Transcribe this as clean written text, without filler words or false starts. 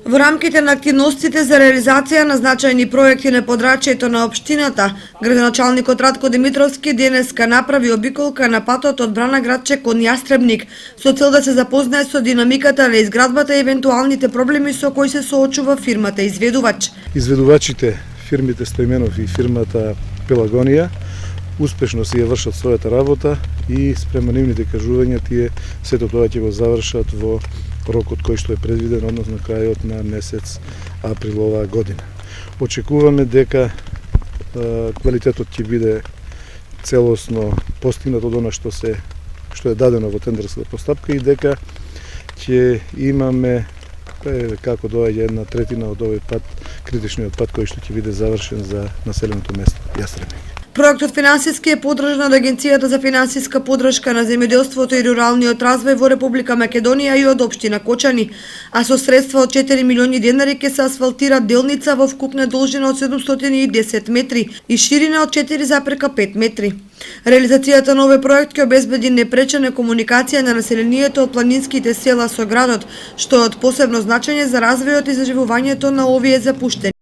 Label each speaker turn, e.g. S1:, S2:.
S1: Во рамките на активностите за реализација на значајни проекти на подрачјето на општината, градоначалникот Радко Димитровски денеска направи обиколка на патот од Брана Градче кон Јастребник, со цел да се запознае со динамиката на изградбата и евентуалните проблеми со кои се соочува фирмата изведувач.
S2: Изведувачите, фирмите Стојменов и фирмата Пелагонија, успешно си ја вршат својата работа и спрема нивните кажувања тие сето тоа ќе го завршат во рокот кој што е предвиден, односно крајот на месец април оваа година. Очекуваме дека квалитетот ќе биде целосно постигнат од она што е дадено во тендерска постапка и дека ќе имаме како доаѓа 1/3 од овој пат, критичниот пат кој што ќе биде завршен за населеното место Јастребник.
S1: Проектот финансиски е подржан од Агенцијата за финансиска поддршка на земјоделството и руралниот развој во Република Македонија и од општина Кочани, а со средства од 4 милиони денари ќе се асфалтира делница во вкупна должина од 710 метри и ширина од 4,5 метри. Реализацијата на овој проект ќе обезбеди непречена комуникација на населението од планинските села со градот, што е од посебно значење за развојот и заживувањето на овие запуштени